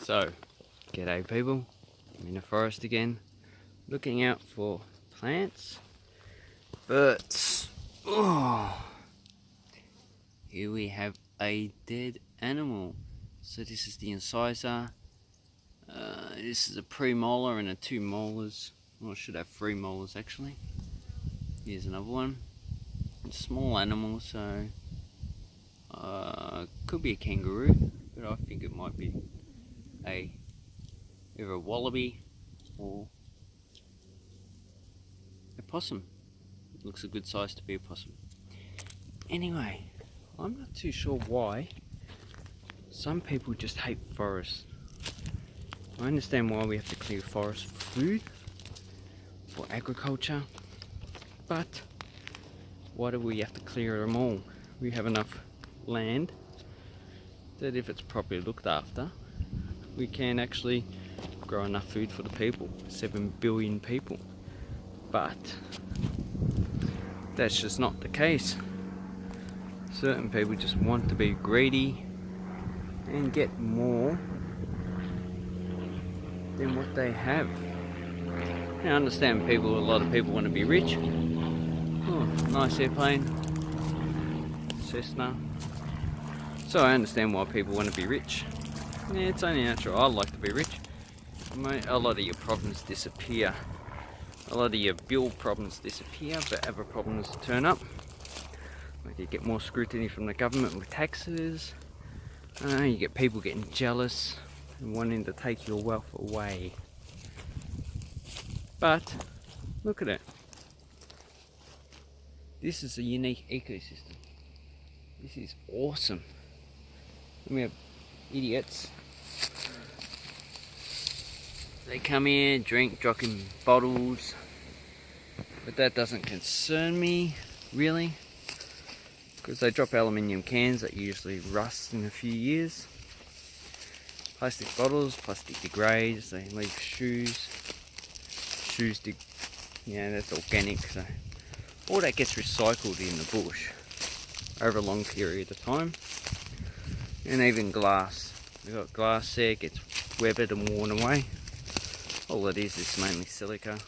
So, g'day people, I'm in the forest again, looking out for plants, but here we have a dead animal. So this is the incisor, this is a premolar and a 2 molars, well I should have 3 molars actually. Here's another one, it's a small animal, so could be a kangaroo, but I think it might be either a wallaby or a possum. It looks a good size to be a possum. Anyway, I'm not too sure why some people just hate forests. I understand why we have to clear forests for food, for agriculture, but why do we have to clear them all? We have enough land that if it's properly looked after, we can actually grow enough food for the people, 7 billion people. But that's just not the case. Certain people just want to be greedy and get more than what they have. Now I understand a lot of people want to be rich. Oh, nice airplane, Cessna. So I understand why people want to be rich. Yeah, it's only natural. I like to be rich. A lot of your problems disappear. A lot of your bill problems disappear, but other problems turn up. Like you get more scrutiny from the government with taxes. You get people getting jealous and wanting to take your wealth away. But look at it. This is a unique ecosystem. This is awesome. And we have idiots. They come here, drink, drop in bottles, but that doesn't concern me, really, because they drop aluminium cans that usually rust in a few years. Plastic bottles, plastic degrades, they leave shoes, that's organic, so all that gets recycled in the bush over a long period of time. And even glass, we've got glass there, it gets weathered and worn away. All it is mainly silica.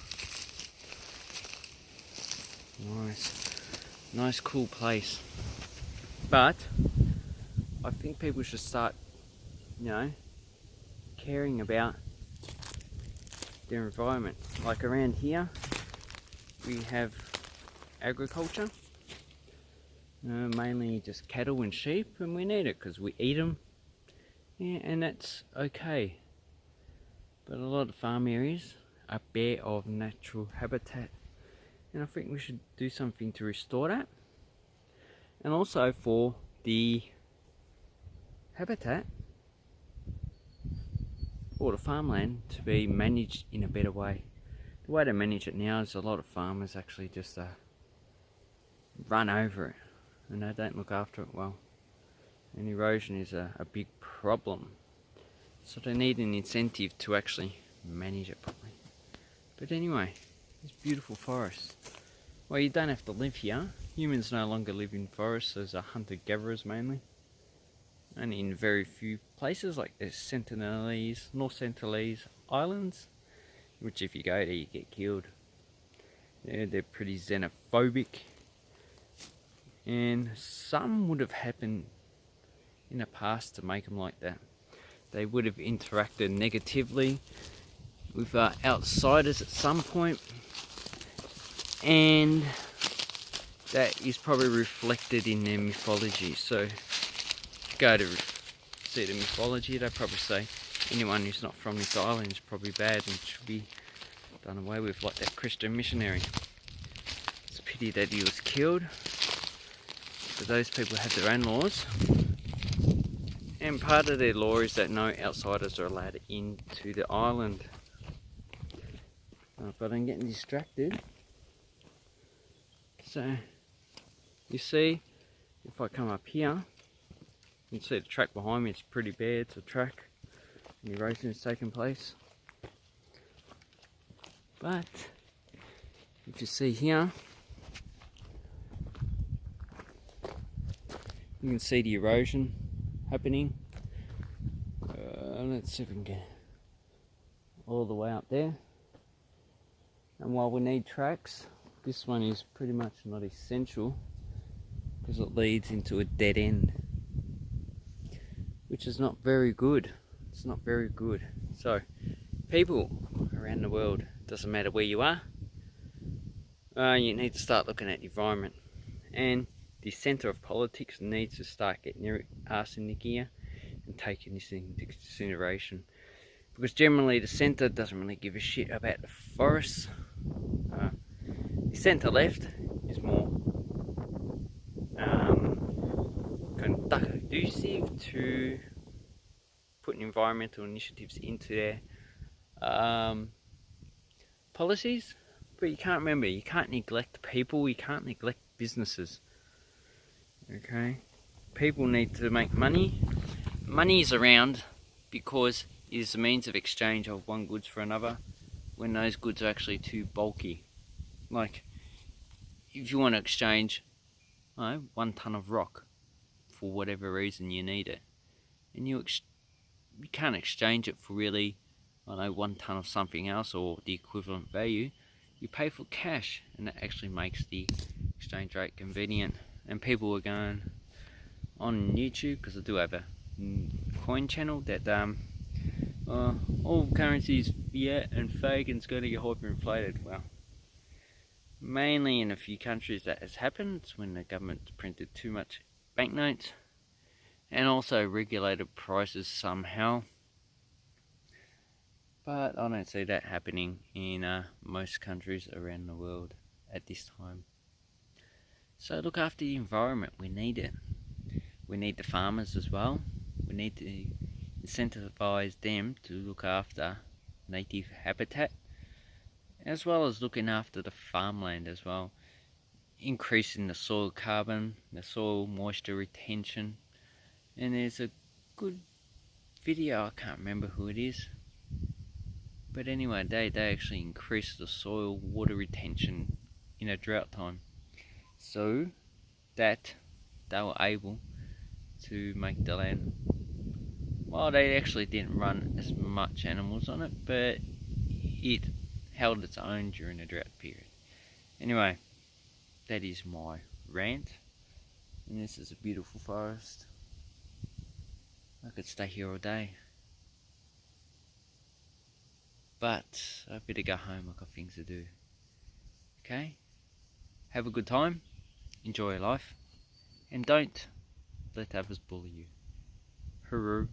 Nice cool place. But I think people should start, caring about their environment. Like around here, we have agriculture, mainly just cattle and sheep, and we need it because we eat them. Yeah, and that's okay. But a lot of farm areas are bare of natural habitat, and I think we should do something to restore that, and also for the habitat or the farmland to be managed in a better way. The way they manage it now is a lot of farmers actually just run over it and they don't look after it well, and erosion is a big problem. So they need an incentive to actually manage it properly. But anyway, this beautiful forest. Well, you don't have to live here. Humans no longer live in forests as hunter-gatherers mainly. Only in very few places like the Sentinelese, North Sentinelese Islands, which if you go there you get killed. They're pretty xenophobic. And some would have happened in the past to make them like that. They would have interacted negatively with outsiders at some point, and that is probably reflected in their mythology. So if you go to see the mythology, they probably say anyone who's not from this island is probably bad and should be done away with, like that Christian missionary. It's a pity that he was killed, but those people have their own laws. And part of their law is that no outsiders are allowed into the island. But I'm getting distracted. So, you see, if I come up here, you can see the track behind me, it's pretty bare, it's a track. And erosion is taking place. But, if you see here, you can see the erosion happening. let's see if we can get all the way up there. And while we need tracks, this one is pretty much not essential because it leads into a dead end, which is not very good. It's not very good. So, people around the world, doesn't matter where you are, you need to start looking at the environment. And the centre of politics needs to start getting their arse in the gear and taking this into consideration. Because generally the centre doesn't really give a shit about the forests. The centre left is more conducive to putting environmental initiatives into their policies. But you can't remember, you can't neglect people, you can't neglect businesses. Okay? People need to make money. Money is around because it is a means of exchange of one goods for another when those goods are actually too bulky. Like, if you want to exchange 1 ton of rock for whatever reason you need it, and you can't exchange it for really 1 ton of something else or the equivalent value. You pay for cash, and that actually makes the exchange rate convenient. And people are going on YouTube, because I do have a coin channel, that all currencies fiat and fake and it's going to get hyperinflated. Well, mainly in a few countries that has happened. It's when the government printed too much banknotes and also regulated prices somehow. But I don't see that happening in most countries around the world at this time. So look after the environment, we need it. We need the farmers as well. We need to incentivise them to look after native habitat, as well as looking after the farmland as well. Increasing the soil carbon, the soil moisture retention. And there's a good video, I can't remember who it is. But anyway, they actually increase the soil water retention in a drought time, so that they were able to make the land. Well, they actually didn't run as much animals on it, but it held its own during the drought period. Anyway, that is my rant, and this is a beautiful forest. I could stay here all day. But I better go home, I've got things to do. Okay? Have a good time, enjoy your life, and don't let others bully you. Hooroo.